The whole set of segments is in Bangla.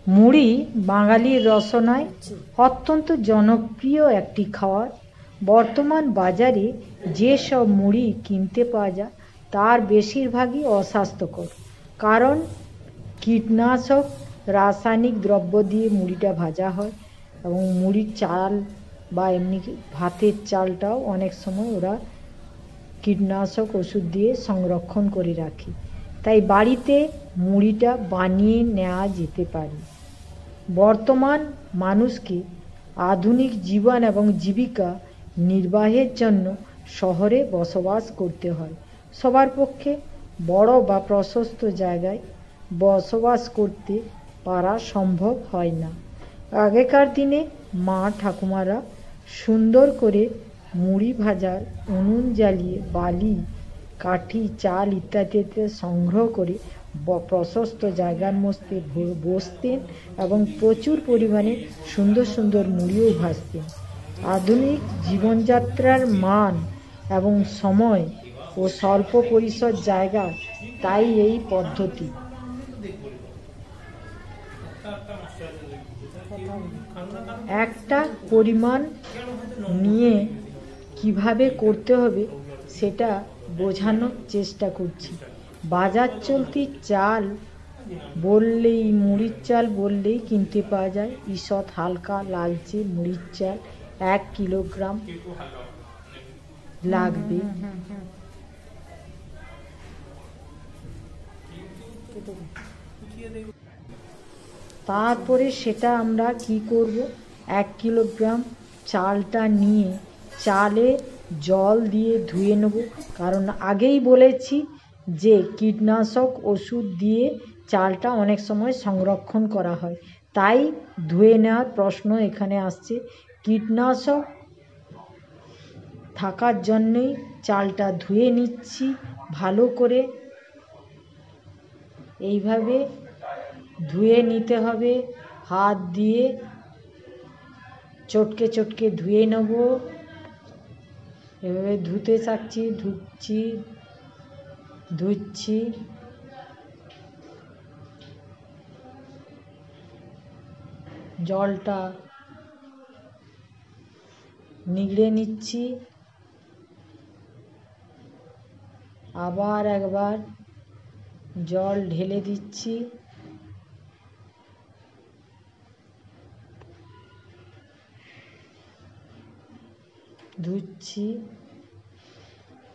মুড়ি বাঙালির রসনায় অত্যন্ত জনপ্রিয় একটি খাবার। বর্তমান বাজারে যেসব মুড়ি কিনতে পাওয়া যায় তার বেশিরভাগই অস্বাস্থ্যকর, কারণ কীটনাশক রাসায়নিক দ্রব্য দিয়ে মুড়িটা ভাজা হয় এবং মুড়ির চাল বা এমনি ভাতের চালটাও অনেক সময় ওরা কীটনাশক ওষুধ দিয়ে সংরক্ষণ করে রাখে। তাই বাড়িতে মুড়িটা বানিয়ে নেওয়া যেতে পারে। বর্তমান মানুষকে আধুনিক জীবন এবং জীবিকা নির্বাহের জন্য শহরে বসবাস করতে হয়। সবার পক্ষে বড় বা প্রশস্ত জায়গায় বসবাস করতে পারা সম্ভব হয় না। আগেকার দিনে মা ঠাকুমারা সুন্দর করে মুড়ি ভাজার উনুন জ্বালিয়ে বালি, কাঠি, চাল ইত্যাদিতে সংগ্রহ করে প্রশস্ত জায়গার মধ্যে বসতেন এবং প্রচুর পরিমাণে সুন্দর সুন্দর মুড়িও ভাজতেন। আধুনিক জীবনযাত্রার মান এবং সময় ও স্বল্প পরিসর জায়গা, তাই এই পদ্ধতি একটা পরিমাণ নিয়ে কিভাবে করতে হবে সেটা বোঝানোর চেষ্টা করছি। বাজার চলতি চাল বললেই, মুড়ির চাল বললেই কিনতে পাওয়া যায় ঈষৎ হালকা লালচে মুড়ির চাল 1 কিলোগ্রাম লাগবে। তারপরে সেটা আমরা কি করব, 1 কিলোগ্রাম চালটা নিয়ে চালে জল দিয়ে ধুয়ে নেব, কারণ আগেই বলেছি যে কীটনাশক ওষুধ দিয়ে চালটা অনেক সময় সংরক্ষণ করা হয়, তাই ধুয়ে নেওয়ার প্রশ্ন এখানে আসছে। কীটনাশক থাকার জন্যই চালটা ধুয়ে নিচ্ছি ভালো করে। এইভাবে ধুয়ে নিতে হবে, হাত দিয়ে চটকে চটকে ধুয়ে নেব। এভাবে ধুতে থাকছি, ধুচ্ছি। জলটা নিগড়ে নিচ্ছি, আবার একবার জল ঢেলে দিচ্ছি। ধুচ্ছি,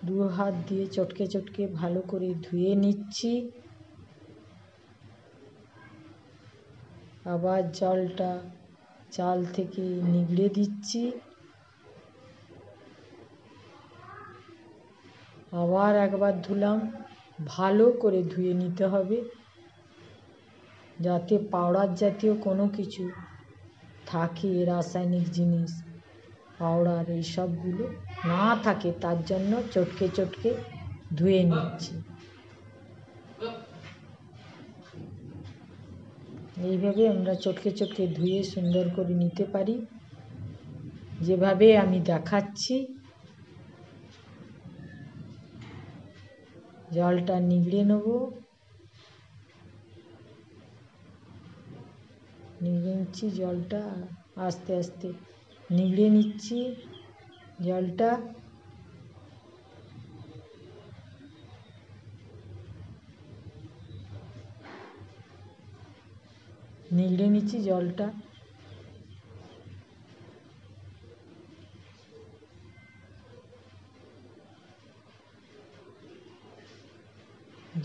2 হাত দিয়ে চটকে চটকে ভালো করে ধুয়ে নিচ্ছি। আবার জলটা চাল থেকে নিগড়ে দিচ্ছি, আবার একবার ধুলাম। ভালো করে ধুয়ে নিতে হবে যাতে পাউডার জাতীয় কোনো কিছু থাকে, রাসায়নিক জিনিস পাউডার এইসবগুলো না থাকে, তার জন্য চটকে চটকে ধুয়ে নিচ্ছি। এইভাবে আমরা চটকে চটকে ধুয়ে সুন্দর করে নিতে পারি, যেভাবে আমি দেখাচ্ছি। জলটা নিগড়ে নেব, নিগড়ে নিচ্ছি জলটা, আস্তে আস্তে নিগড়ে নিচ্ছি জলটা। নিগড়ে নিচ্ছি জলটা।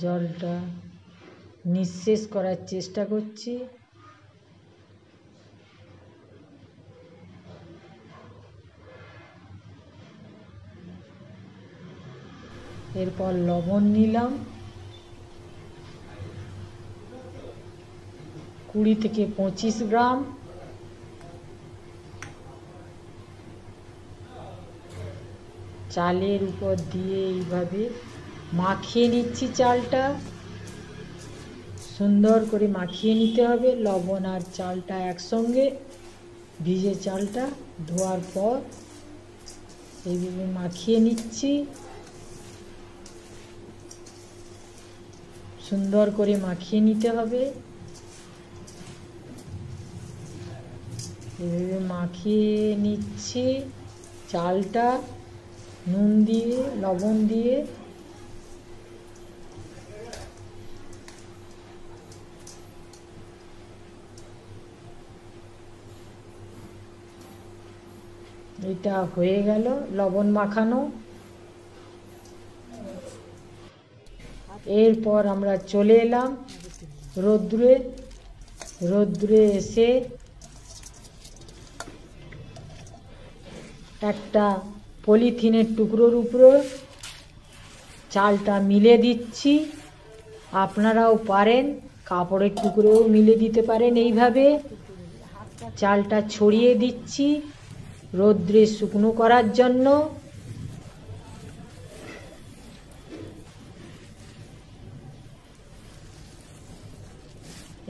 জলটা নিঃশেষ করার চেষ্টা করছি। এরপর লবণ নিলাম 20 থেকে 25 গ্রাম। চালের উপর দিয়ে এইভাবে মাখিয়ে নিচ্ছি। চালটা সুন্দর করে মাখিয়ে নিতে হবে, লবণ আর চালটা একসঙ্গে। ভিজে চালটা ধোয়ার পর এইভাবে মাখিয়ে নিচ্ছি, সুন্দর করে মাখিয়ে নিতে হবে। এভাবে মাখিয়ে নিচ্ছি চালটা নুন দিয়ে লবণ দিয়ে। এটা হয়ে গেল লবণ মাখানো। এরপর আমরা চলে এলাম রোদ্দুরে। রোদ্দুরে এসে একটা পলিথিনের টুকরোর উপরে চালটা মিলে দিচ্ছি। আপনারাও পারেন কাপড়ের টুকরোও মিলে দিতে পারেন। এইভাবে চালটা ছড়িয়ে দিচ্ছি রোদ্রে শুকনো করার জন্য।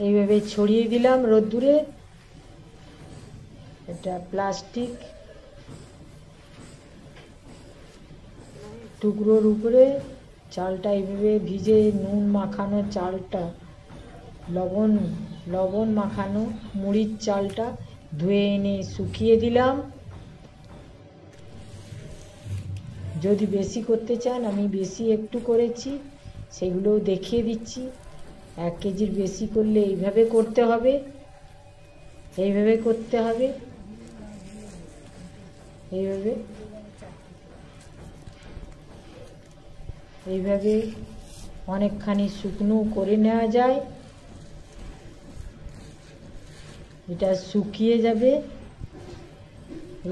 এইভাবে ছড়িয়ে দিলাম রোদ্দুরে। এটা প্লাস্টিক টুকরোর উপরে চালটা এইভাবে ভিজে নুন মাখানো চালটা লবণ মাখানো মুড়ির চালটা ধুয়ে এনে শুকিয়ে দিলাম। যদি বেশি করতে চান আমি বেশি একটু করেছি, সেগুলোও দেখিয়ে দিচ্ছি। 1 কেজির বেশি করলে এইভাবে করতে হবে, এইভাবে করতে হবে, এইভাবে এইভাবে অনেকখানি শুকনো করে নেওয়া যায়। এটা শুকিয়ে যাবে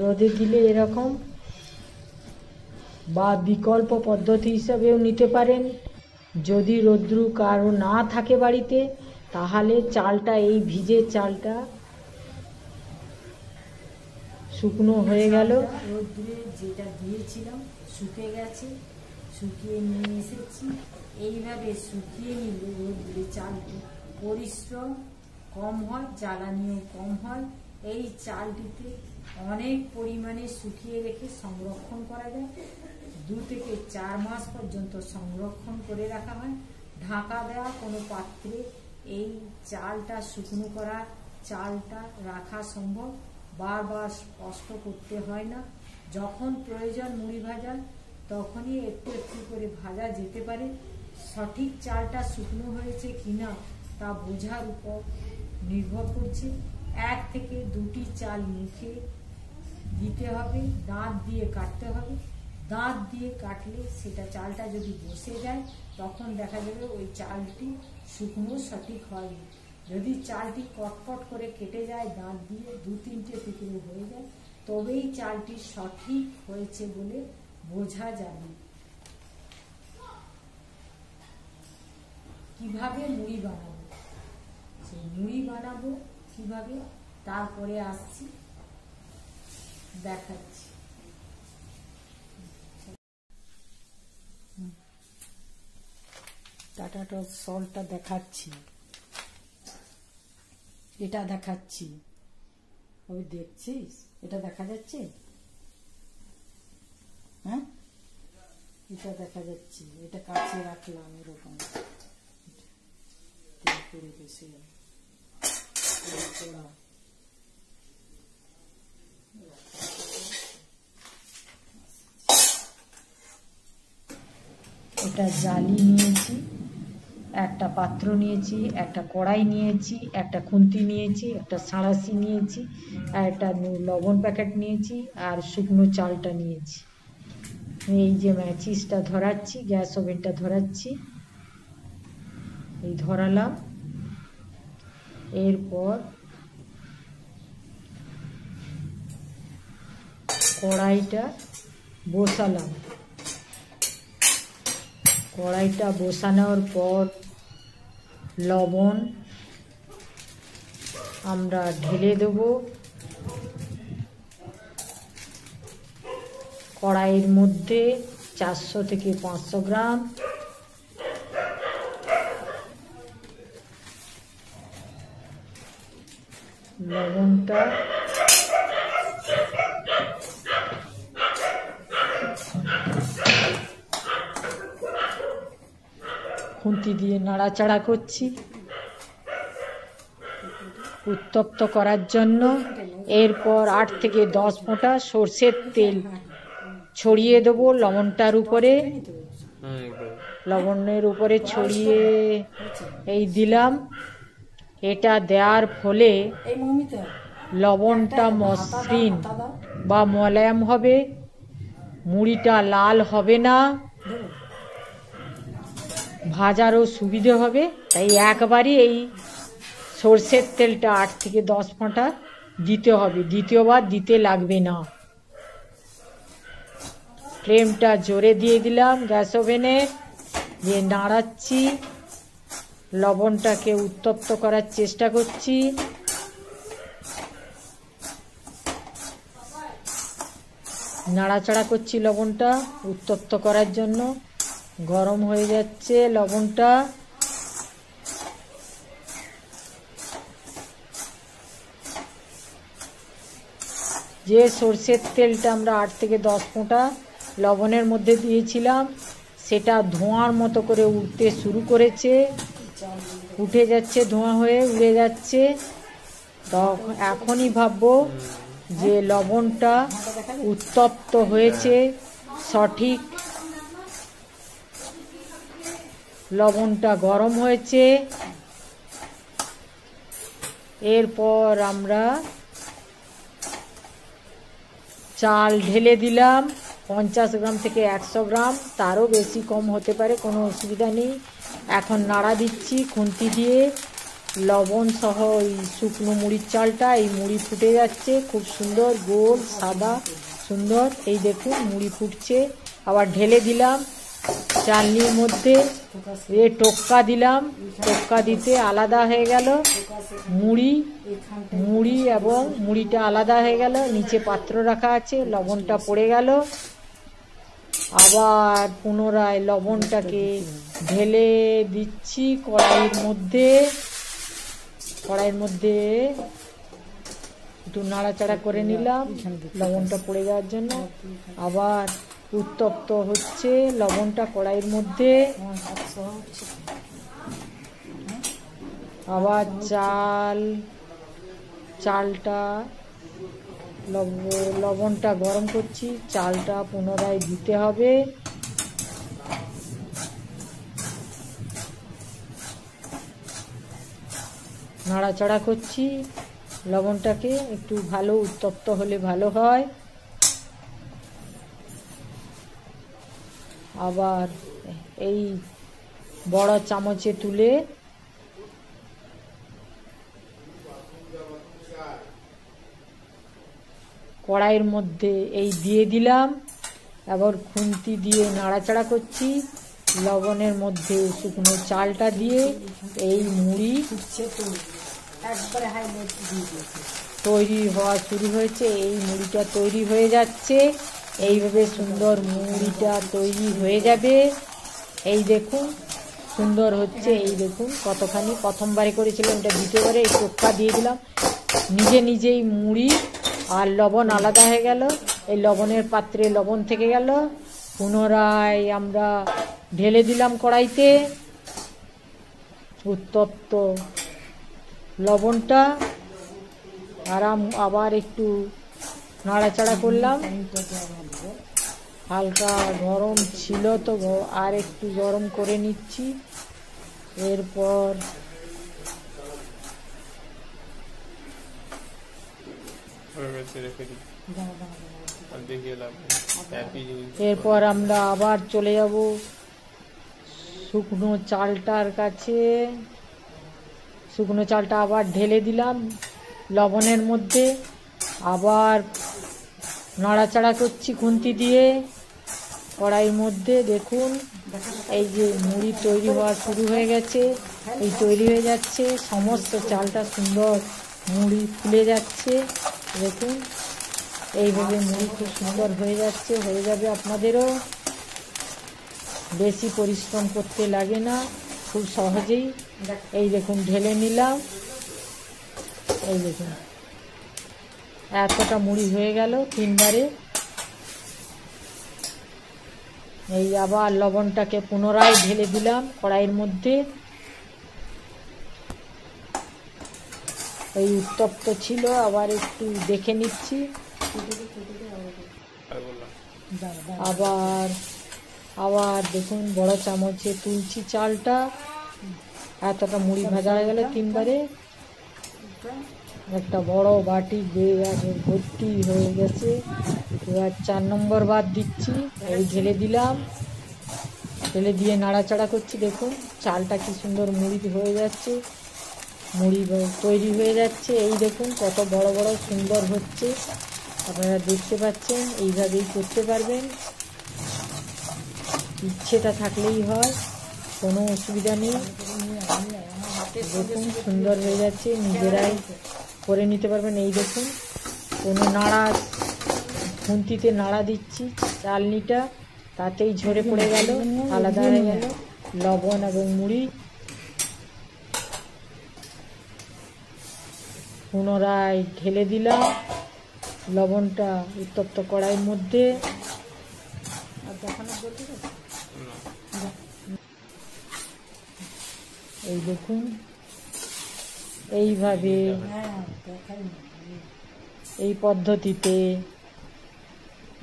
রোদে দিলে এরকম, বা বিকল্প পদ্ধতি হিসাবেও নিতে পারেন। যদি রোদ্রু কারো না থাকে বাড়িতে, তাহলে চালটা এই ভিজে চালটা শুকনো হয়ে গেল। রোদ্দুরে যেটা দিয়েছিলাম শুকিয়ে গেছে, শুকিয়ে নিয়ে এসেছি। এইভাবে শুকিয়ে নিলে রোদ্দুরে চালটি পরিশ্রম কম হয়, জ্বালানিও কম হয়। এই চালটিতে অনেক পরিমাণে শুকিয়ে রেখে সংরক্ষণ করা যায়। 2 থেকে 4 মাস পর্যন্ত সংরক্ষণ করে রাখা হয় ঢাকা দেওয়া কোনো পাত্রে। এই চালটা শুকনো করা চালটা রাখা সম্ভব, বারবার কষ্ট করতে হয় না। যখন প্রয়োজন মুড়ি ভাজার তখনই একটু একটু করে ভাজা যেতে পারে। সঠিক চালটা শুকনো হয়েছে কিনা তা বোঝার উপর নির্ভর করছে। 1 থেকে 2টি চাল মুখে দিতে হবে, দাঁত দিয়ে কাটতে হবে। দাঁত দিয়ে কাটলে সেটা চালটা যদি বসে যায় তখন দেখা যাবে ওই চালটি শুকনো সঠিক হয়নি। যদি চালটি কটকট করে কেটে যায় দাঁত দিয়ে 2-3টে টুকরো হয়ে যায়, তবেই চালটি সঠিক হয়েছে বলে বোঝা যাবে। কিভাবে মুড়ি বানাবো, সেই মুড়ি বানাবো কিভাবে তারপরে আসছি, দেখাচ্ছি। টাটা সল্টটা দেখাচ্ছি, এটা দেখাচ্ছি। ওই দেখছিস, এটা দেখা যাচ্ছে? হ্যাঁ, এটা দেখা যাচ্ছে। এটা কাছে রাখলাম এরকম করে বসে এটা জালি নিয়েছি, একটা পাত্র নিয়েছি, একটা কড়াই নিয়েছি, একটা খুন্তি নিয়েছি, একটা সাঁড়াশি নিয়েছি, আর একটা লবণ প্যাকেট নিয়েছি, আর শুকনো চালটা নিয়েছি। এই যে ম্যাচিসটা ধরাচ্ছি, গ্যাস ওভেনটা ধরাচ্ছি, এই ধরালাম। এরপর কড়াইটা বসালাম। কড়াইটা বসানোর পর লবণ আমরা ঢেলে দেব কড়াইয়ের মধ্যে। 400 থেকে 500 গ্রাম লবণটা খুন্তি দিয়ে নাড়াচাড়া করছি। উত্তপ্ত করার জন্য। এরপর 8 থেকে 10 ফোঁটা সর্ষের তেল ছড়িয়ে দেবো লবণটার উপরে। লবণের উপরে ছড়িয়ে এই দিলাম। এটা দেওয়ার ফলে লবণটা মসৃণ বা মোলায়েম হবে, মুড়িটা লাল হবে না, ভাজারও সুবিধে হবে। তাই একবারই এই সর্ষের তেলটা 8 থেকে 10 ফোঁটা দিতে হবে, দ্বিতীয়বার দিতে লাগবে না। ফ্লেমটা জোরে দিয়ে দিলাম গ্যাস ওভেনে, দিয়ে নাড়াচ্ছি, লবণটাকে উত্তপ্ত করার চেষ্টা করছি। নাড়াচাড়া করছি লবণটা উত্তপ্ত করার জন্য। গরম হয়ে যাচ্ছে লবণটা। যে সর্ষের তেলটা আমরা 8 থেকে 10 ফোঁটা লবণের মধ্যে দিয়েছিলাম, সেটা ধোঁয়ার মতো করে উঠতে শুরু করেছে, উঠে যাচ্ছে, ধোঁয়া হয়ে উড়ে যাচ্ছে। এখনই ভাববো যে লবণটা উত্তপ্ত হয়েছে, সঠিক লবণটা গরম হয়েছে। এরপর আমরা চাল ঢেলে দিলাম, 50 গ্রাম থেকে 100 গ্রাম, তারও বেশি কম হতে পারে, কোনো অসুবিধা নেই। এখন নাড়া দিচ্ছি খুন্তি দিয়ে। লবণ সহ এই শুকনো মুড়ির চালটা, এই মুড়ি ফুটে যাচ্ছে খুব সুন্দর, গোল সাদা সুন্দর। এই দেখুন মুড়ি ফুটছে। আবার ঢেলে দিলাম চালনির মধ্যে, টোক্কা দিলাম। টোক্কা দিতে আলাদা হয়ে গেল মুড়ি এবং মুড়িটা আলাদা হয়ে গেল। নিচে পাত্র রাখা আছে, লবণটা পড়ে গেল। আবার পুনরায় লবণটাকে ঢেলে দিচ্ছি কড়াইয়ের মধ্যে। কড়াইয়ের মধ্যে একটু নাড়াচাড়া করে নিলাম লবণটা পড়ে যাওয়ার জন্য। আবার উত্তপ্ত হচ্ছে লবণটা কড়াইয়ের মধ্যে। আবার চালটা লবণটা গরম করছি, চালটা পুনরায় দিতে হবে। নাড়াচাড়া করছি লবণটাকে, একটু ভালো উত্তপ্ত হলে ভালো হয়। আবার এই বড় চামচে তুলে কড়াইয়ের মধ্যে এই দিয়ে দিলাম। আবার খুন্তি দিয়ে নাড়াচাড়া করছি। লবণের মধ্যে শুকনো চালটা দিয়ে এই মুড়ি তৈরি হওয়া শুরু হয়েছে। এই মুড়িটা তৈরি হয়ে যাচ্ছে। এইভাবে সুন্দর মুড়িটা তৈরি হয়ে যাবে। এই দেখুন সুন্দর হচ্ছে। এই দেখুন কতখানি, প্রথমবারে করেছিলাম, এটা দ্বিতীয়বারে এই টোক্কা দিয়ে দিলাম। নিজে নিজেই মুড়ি আর লবণ আলাদা হয়ে গেল। এই লবণের পাত্রে লবণ থেকে গেল। পুনরায় আমরা ঢেলে দিলাম কড়াইতে উত্তপ্ত লবণটা। আবার একটু নাড়াচাড়া করলাম। হালকা গরম ছিল তো, আর একটু গরম করে নিচ্ছি। এরপর আমরা আবার চলে যাব শুকনো চালটার কাছে। শুকনো চালটা আবার ঢেলে দিলাম লবণের মধ্যে। আবার নাড়াচাড়া করছি খুন্তি দিয়ে কড়াইয়ের মধ্যে। দেখুন এই যে মুড়ি তৈরি হওয়া শুরু হয়ে গেছে, এই তৈরি হয়ে যাচ্ছে। সমস্ত চালটা সুন্দর মুড়ি ফুলে যাচ্ছে। দেখুন এইভাবে মুড়ি খুব সুন্দর হয়ে যাচ্ছে, হয়ে যাবে আপনাদেরও। বেশি পরিশ্রম করতে লাগে না, খুব সহজেই। এই দেখুন ঢেলে নিলাম। এই দেখুন এতটা মুড়ি হয়ে গেল 3 বারে। এই আবার লবণটাকে পুনরায় ঢেলে দিলাম কড়াইয়ের মধ্যে। এই উত্তপ্ত ছিল, আবার একটু দেখে নিচ্ছি। আবার আবার দেখুন বড় চামচে তুলছি চালটা। এতটা মুড়ি ভাজা হয়ে গেলে 3বারে একটা বড় বাটি ভর্তি হয়ে গেছে। এবার 4 নম্বর বার দিচ্ছি, এই ঢেলে দিলাম। ঢেলে দিয়ে নাড়াচাড়া করছি। দেখুন চালটা কি সুন্দর মুড়ি হয়ে যাচ্ছে, মুড়ি তৈরি হয়ে যাচ্ছে। এই দেখুন কত বড় বড় সুন্দর হচ্ছে, আপনারা দেখতে পাচ্ছেন। এইভাবেই করতে পারবেন, ইচ্ছেটা থাকলেই হয়, কোনো অসুবিধা নেই। দেখুন সুন্দর হয়ে যাচ্ছে, নিজেরাই করে নিতে পারবেন। এই দেখুন কোনো খুন্তিতে নাড়া দিচ্ছি চালনিটা, তাতেই ঝরে পড়ে গেল, আলাদা হয়ে গেল লবণ এবং মুড়ি। পুনরায় ঢেলে দিলাম লবণটা উত্তপ্ত কড়াইয়ের মধ্যে। এই দেখুন এইভাবে এই পদ্ধতিতে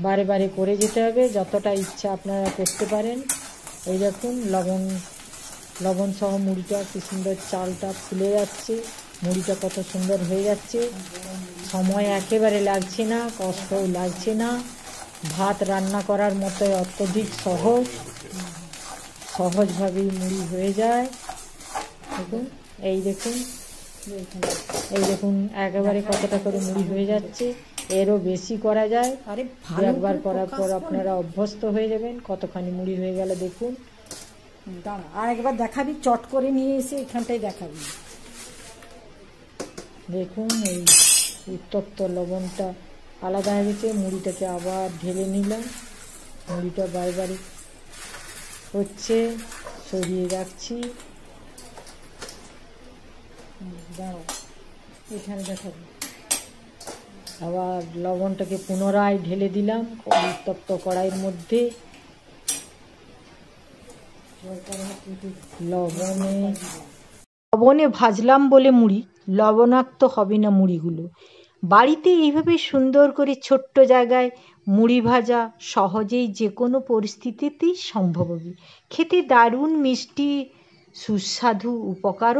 বারে বারে করে যেতে হবে, যতটা ইচ্ছা আপনারা করতে পারেন। এই দেখুন লবণ সহ মুড়িটা কি সুন্দর, চালটা ফুলে যাচ্ছে, মুড়িটা কত সুন্দর হয়ে যাচ্ছে। সময় একেবারে লাগছে না, কষ্টও লাগছে না, ভাত রান্না করার মতো অত্যধিক সহজভাবেই মুড়ি হয়ে যায়। দেখুন এই দেখুন একেবারে কতটা করে মুড়ি হয়ে যাচ্ছে। এরও বেশি করা যায়, একবার করার পর আপনারা অভ্যস্ত হয়ে যাবেন। কতখানি মুড়ি হয়ে গেল দেখুন। দাঁড়া, আর একবার দেখাবি, চট করে নিয়ে এসে এখানটায় দেখাবি। দেখুন এই উত্তপ্ত লবণটা আলাদা হয়ে গেছে, মুড়িটাকে আবার ঢেলে নিলাম। মুড়িটা বারবার হচ্ছে, সরিয়ে রাখছি। দাঁড়া, এখানে দেখাবি। আবার লবণটাকে পুনরায় ঢেলে দিলাম উত্তপ্ত কড়াইয়ের মধ্যে। লবণে ভাজলাম বলে মুড়ি লবণাক্ত হবে না মুড়িগুলো। বাড়িতে এইভাবে সুন্দর করে ছোট্ট জায়গায় মুড়ি ভাজা সহজেই যে কোনো পরিস্থিতিতেই সম্ভব হবে। খেতে দারুণ মিষ্টি, সুস্বাদু, উপকারও।